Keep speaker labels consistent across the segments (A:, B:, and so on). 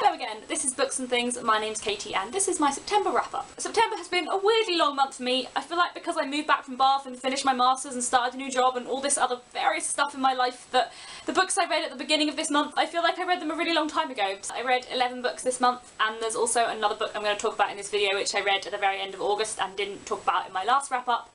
A: Hello again, this is Books and Things, my name's Katie and this is my September wrap-up. September has been a weirdly long month for me. I feel like because I moved back from Bath and finished my masters and started a new job and all this other various stuff in my life, that the books I read at the beginning of this month, I feel like I read them a really long time ago. I read 11 books this month, and there's also another book I'm going to talk about in this video which I read at the very end of August and didn't talk about in my last wrap-up.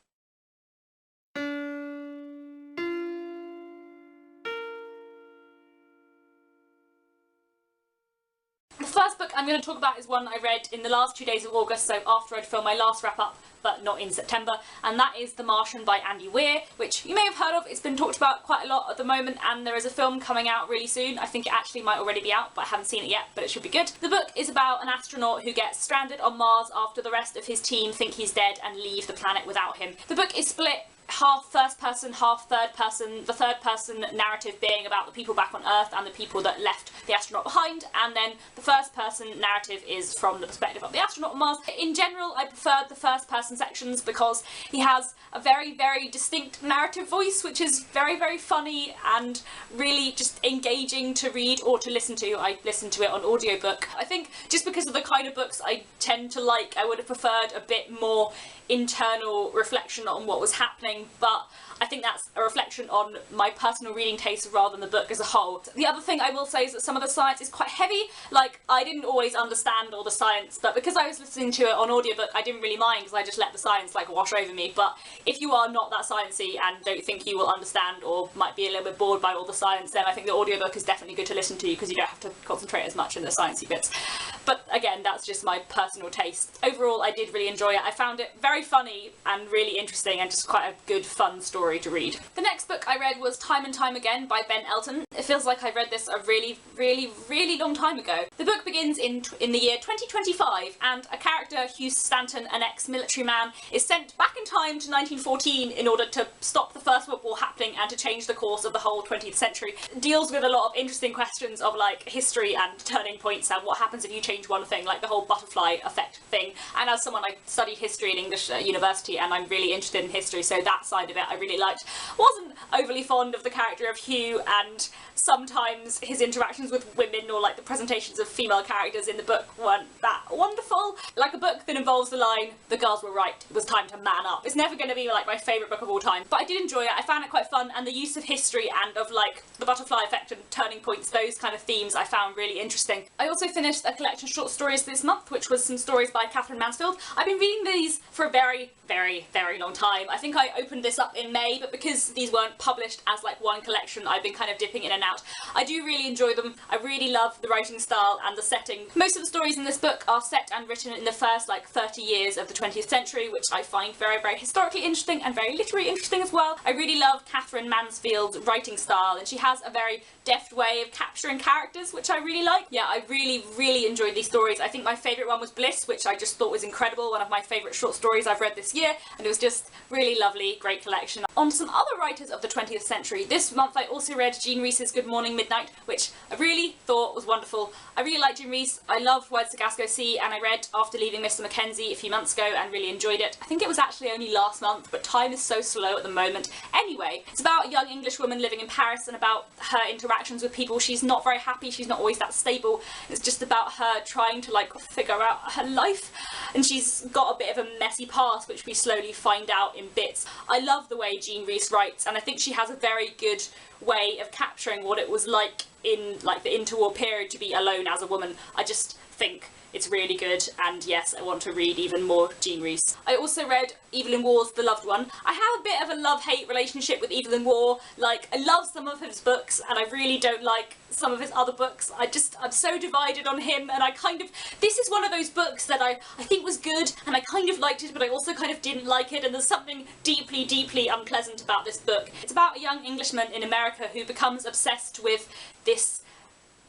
A: The first book I'm going to talk about is one I read in the last 2 days of August, so after I'd filmed my last wrap-up, but not in September, and that is The Martian by Andy Weir, which you may have heard of. It's been talked about quite a lot at the moment, and there is a film coming out really soon. I think it actually might already be out, but I haven't seen it yet, but it should be good. The book is about an astronaut who gets stranded on Mars after the rest of his team think he's dead and leave the planet without him. The book is split half first person, half third person, the third person narrative being about the people back on Earth and the people that left the astronaut behind, and then the first person narrative is from the perspective of the astronaut on Mars. In general, I preferred the first person sections because he has a very, very distinct narrative voice, which is very, very funny and really just engaging to read or to listen to. I listened to it on audiobook. I think just because of the kind of books I tend to like, I would have preferred a bit more internal reflection on what was happening, but I think that's a reflection on my personal reading taste rather than the book as a whole. The other thing I will say is that some of the science is quite heavy. Like, I didn't always understand all the science, but because I was listening to it on audiobook, I didn't really mind because I just let the science like wash over me. But if you are not that sciencey and don't think you will understand or might be a little bit bored by all the science, then I think the audiobook is definitely good to listen to because you don't have to concentrate as much on the sciencey bits. But again, that's just my personal taste. Overall, I did really enjoy it. I found it very funny and really interesting and just quite a good, fun story to read. The next book I read was Time and Time Again by Ben Elton. It feels like I read this a really, really, really long time ago. The book begins in the year 2025, and a character, Hugh Stanton, an ex-military man, is sent back in time to 1914 in order to stop the First World War happening and to change the course of the whole 20th century. It deals with a lot of interesting questions of like history and turning points and what happens if you change one thing, like the whole butterfly effect thing. And as someone, I studied history in English at university and I'm really interested in history, so that side of it I really liked. Wasn't overly fond of the character of Hugh, and sometimes his interactions with women or like the presentations of female characters in the book weren't that wonderful. Like a book that involves the line, "The girls were right, it was time to man up." It's never going to be like my favourite book of all time, but I did enjoy it. I found it quite fun, and the use of history and of like the butterfly effect and turning points, those kind of themes I found really interesting. I also finished a collection of short stories this month, which was some stories by Catherine Mansfield. I've been reading these for a very, very, very long time. I think I opened this up in May, but because these weren't published as like one collection, I've been kind of dipping in and out. I do really enjoy them. I really love the writing style and the setting. Most of the stories in this book are set and written in the first like 30 years of the 20th century, which I find very, very historically interesting and very literary interesting as well. I really love Catherine Mansfield's writing style, and she has a very deft way of capturing characters, which I really like. Yeah, I really, really enjoyed these stories. I think my favourite one was Bliss, which I just thought was incredible, one of my favourite short stories I've read this year, and it was just really lovely, great collection. On to some other writers of the 20th century. This month I also read Jean Rhys's Good Morning Midnight, which I really thought was wonderful. I really like Jean Rhys. I love Where Sir Go Sea, and I read After Leaving Mr. Mackenzie a few months ago and really enjoyed it. I think it was actually only last month, but time is so slow at the moment. Anyway, it's about a young English woman living in Paris and about her interactions with people. She's not very happy, she's not always that stable. It's just about her trying to like figure out her life, and she's got a bit of a messy past which we slowly find out in bits. I love the way Jean Rhys writes, and I think she has a very good way of capturing what it was like in like the interwar period to be alone as a woman. I just think it's really good, and yes, I want to read even more Jean Rhys. I also read Evelyn Waugh's The Loved One. I have a bit of a love-hate relationship with Evelyn Waugh. Like, I love some of his books, and I really don't like some of his other books. I'm so divided on him, and this is one of those books that I think was good, and I kind of liked it, but I also kind of didn't like it, and there's something deeply, deeply unpleasant about this book. It's about a young Englishman in America who becomes obsessed with this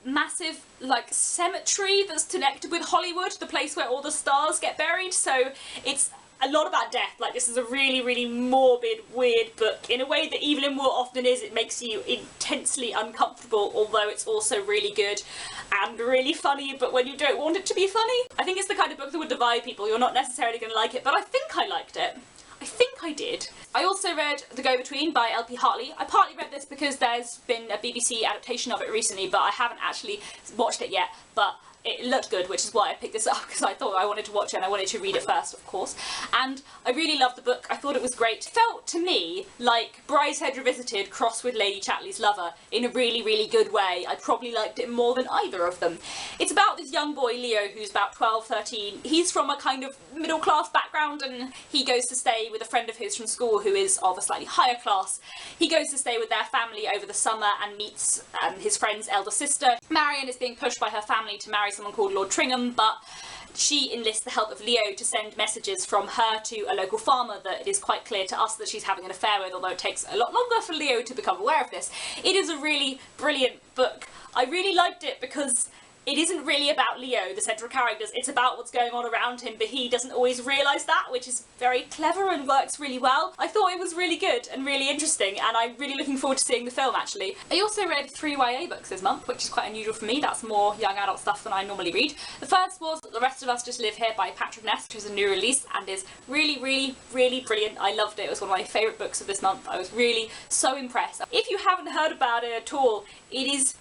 A: massive like cemetery that's connected with Hollywood, the place where all the stars get buried. So it's a lot about death. Like, this is a really, really morbid, weird book. In a way that Evelyn Waugh often is, it makes you intensely uncomfortable, although it's also really good and really funny, but when you don't want it to be funny. I think it's the kind of book that would divide people. You're not necessarily going to like it, but I think I liked it. I think I did. I also read The Go-Between by L.P. Hartley. I partly read this because there's been a BBC adaptation of it recently, but I haven't actually watched it yet. But it looked good, which is why I picked this up, because I thought I wanted to watch it and I wanted to read it first, of course. And I really loved the book. I thought it was great. It felt to me like Brideshead Revisited crossed with Lady Chatterley's Lover in a really, really good way. I probably liked it more than either of them. It's about this young boy, Leo, who's about 12, 13. He's from a kind of middle class background, and he goes to stay with a friend of his from school who is of a slightly higher class. He goes to stay with their family over the summer and meets his friend's elder sister. Marion is being pushed by her family to marry someone called Lord Tringham, but she enlists the help of Leo to send messages from her to a local farmer that it is quite clear to us that she's having an affair with, although it takes a lot longer for Leo to become aware of this. It is a really brilliant book. I really liked it because it isn't really about Leo, the central character. It's about what's going on around him, but he doesn't always realise that, which is very clever and works really well. I thought it was really good and really interesting, and I'm really looking forward to seeing the film, actually. I also read 3 YA books this month, which is quite unusual for me. That's more young adult stuff than I normally read. The first was The Rest of Us Just Live Here by Patrick Ness, which is a new release and is really, really, really brilliant. I loved it. It was one of my favourite books of this month. I was really so impressed. If you haven't heard about it at all, it's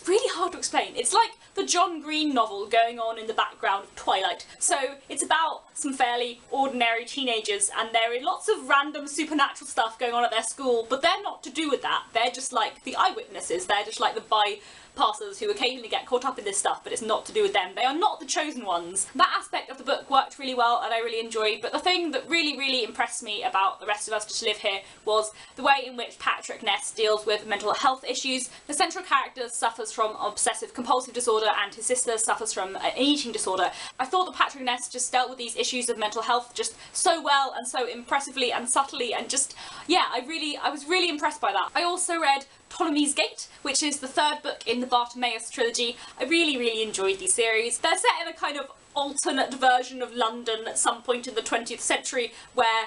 A: really hard to explain. It's like the John Green novel going on in the background of Twilight. So it's about some fairly ordinary teenagers, and there is lots of random supernatural stuff going on at their school, but they're not to do with that. They're just like the eyewitnesses. They're just like the bypassers who occasionally get caught up in this stuff, but it's not to do with them. They are not the chosen ones. That aspect of the book worked really well and I really enjoyed, but the thing that really, really impressed me about The Rest of Us Just Live Here was the way in which Patrick Ness deals with mental health issues. The central character suffers from obsessive compulsive disorder and his sister suffers from an eating disorder. I thought that Patrick Ness just dealt with these issues of mental health just so well and so impressively and subtly, and just, yeah, I was really impressed by that. I also read Ptolemy's Gate, which is the 3rd book in the Bartimaeus trilogy. I really, really enjoyed these series. They're set in a kind of alternate version of London at some point in the 20th century where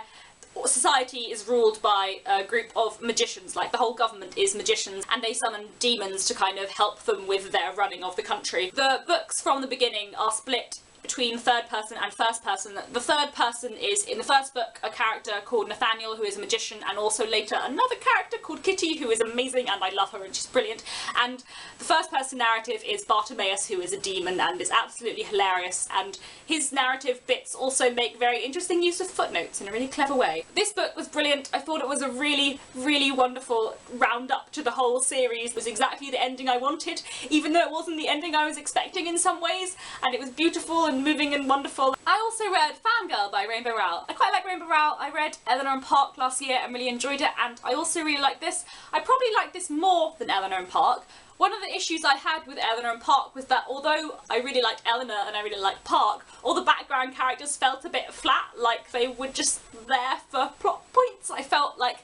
A: society is ruled by a group of magicians, like the whole government is magicians, and they summon demons to kind of help them with their running of the country. The books from the beginning are split between 3rd person and 1st person. The 3rd person is, in the 1st book, a character called Nathaniel, who is a magician, and also later another character called Kitty, who is amazing, and I love her and she's brilliant. And the 1st person narrative is Bartimaeus, who is a demon and is absolutely hilarious, and his narrative bits also make very interesting use of footnotes in a really clever way. This book was brilliant. I thought it was a really, really wonderful roundup to the whole series. It was exactly the ending I wanted, even though it wasn't the ending I was expecting in some ways, and it was beautiful and moving and wonderful. I also read Fangirl by Rainbow Rowell. I quite like Rainbow Rowell. I read Eleanor and Park last year and really enjoyed it, and I also really like this. I probably like this more than Eleanor and Park. One of the issues I had with Eleanor and Park was that although I really liked Eleanor and I really liked Park, all the background characters felt a bit flat, like they were just there for plot points. I felt like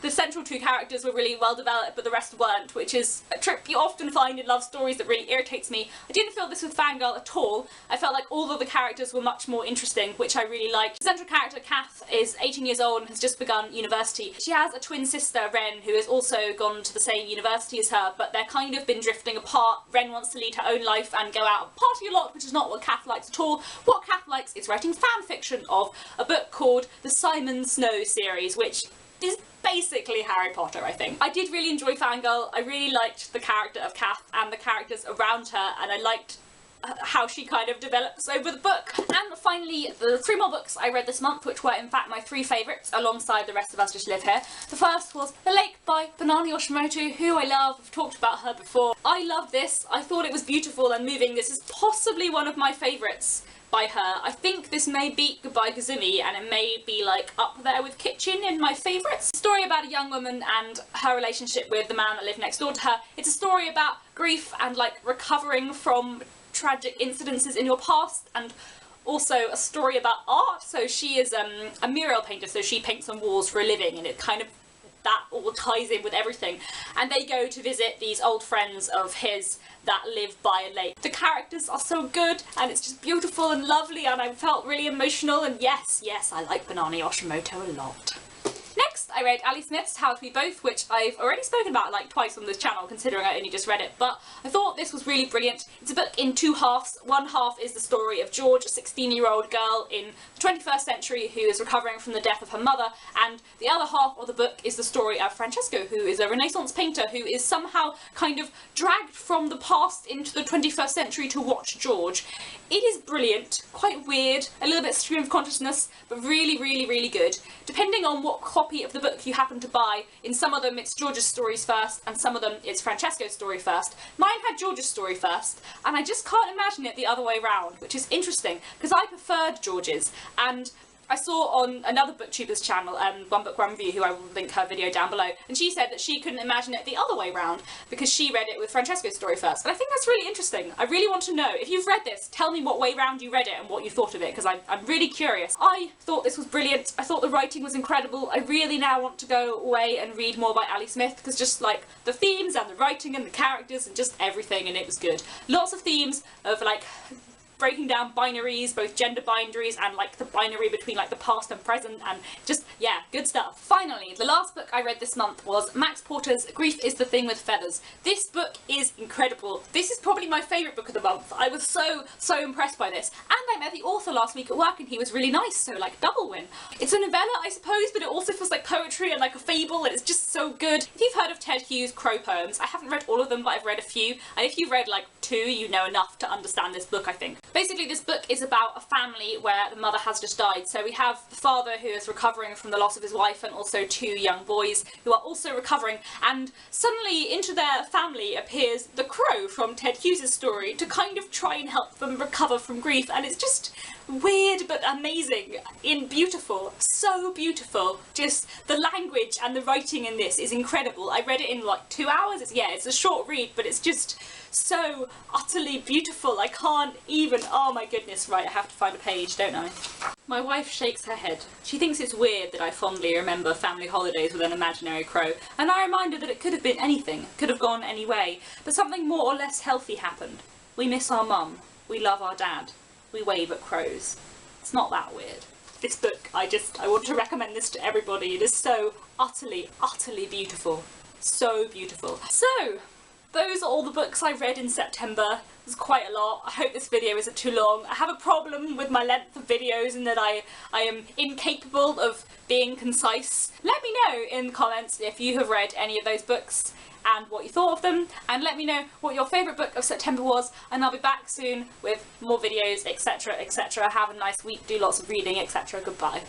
A: the central 2 characters were really well developed, but the rest weren't, which is a trick you often find in love stories that really irritates me. I didn't feel this with Fangirl at all. I felt like all of the characters were much more interesting, which I really liked. The central character, Kath, is 18 years old and has just begun university. She has a twin sister, Ren, who has also gone to the same university as her, but they're kind of been drifting apart. Ren wants to lead her own life and go out and party a lot, which is not what Kath likes at all. What Kath likes is writing fan fiction of a book called the Simon Snow series, which is basically Harry Potter, I think. I did really enjoy Fangirl. I really liked the character of Kath and the characters around her, and I liked how she kind of develops over the book. And finally, the 3 more books I read this month, which were in fact my 3 favourites alongside The Rest of Us Just Live Here. The first was The Lake by Banana Yoshimoto, who I love. I've talked about her before. I love this. I thought it was beautiful and moving. This is possibly one of my favourites by her. I think this may beat Goodbye Kazumi, and it may be like up there with Kitchen in my favourites. A story about a young woman and her relationship with the man that lived next door to her. It's a story about grief and like recovering from tragic incidences in your past, and also a story about art. So she is a mural painter, so she paints on walls for a living, and it kind of, that all ties in with everything. And they go to visit these old friends of his that live by a lake. The characters are so good, and it's just beautiful and lovely, and I felt really emotional, and yes, I like Banana Yoshimoto a lot. Next, I read Ali Smith's How to Be Both, which I've already spoken about like twice on this channel, considering I only just read it, but I thought this was really brilliant. It's a book in two halves. One half is the story of George, a 16-year-old girl in the 21st century who is recovering from the death of her mother, and the other half of the book is the story of Francesco, who is a Renaissance painter who is somehow kind of dragged from the past into the 21st century to watch George. It is brilliant, quite weird, a little bit stream of consciousness, but really, really, really good. Depending on what copy of the book you happen to buy, in some of them it's George's stories first, and some of them it's Francesco's story first. Mine had George's story first, and I just can't imagine it the other way round, which is interesting, because I preferred George's, and I saw on another booktuber's channel, One Book One Review, who I will link her video down below, and she said that she couldn't imagine it the other way round because she read it with Francesco's story first. And I think that's really interesting. I really want to know, if you've read this, tell me what way round you read it and what you thought of it, because I'm really curious. I thought this was brilliant. I thought the writing was incredible. I really now want to go away and read more by Ali Smith, because just like the themes and the writing and the characters and just everything, and it was good. Lots of themes of like breaking down binaries, both gender binaries and like the binary between like the past and present, and just, yeah, good stuff. Finally, the last book I read this month was Max Porter's Grief is the Thing with Feathers. This book is incredible. This is probably my favourite book of the month. I was so impressed by this. And I met the author last week at work and he was really nice, so like double win. It's a novella, I suppose, but it also feels like poetry and like a fable, and it's just so good. If you've heard of Ted Hughes' Crow poems, I haven't read all of them, but I've read a few, and if you've read like two, you know enough to understand this book, I think. Basically, this book is about a family where the mother has just died. So we have the father who is recovering from the loss of his wife, and also two young boys who are also recovering, and suddenly into their family appears the Crow from Ted Hughes' story to kind of try and help them recover from grief, and it's just weird but amazing and beautiful. So beautiful. Just the language and the writing in this is incredible. I read it in like 2 hours. It's a short read, but it's just so utterly beautiful. I can't even, oh my goodness. Right, I have to find a page, don't I? My wife shakes her head. She thinks it's weird that I fondly remember family holidays with an imaginary crow, and I remind her that it could have been anything, could have gone any way, but something more or less healthy happened. We miss our mum. We love our dad. We wave at crows. It's not that weird. This book, I want to recommend this to everybody. It is so utterly, utterly beautiful. So beautiful. So, those are all the books I read in September. There's quite a lot. I hope this video isn't too long. I have a problem with my length of videos in that I am incapable of being concise. Let me know in the comments if you have read any of those books and what you thought of them, and let me know what your favourite book of September was, and I'll be back soon with more videos, etc, etc. Have a nice week, do lots of reading, etc. Goodbye.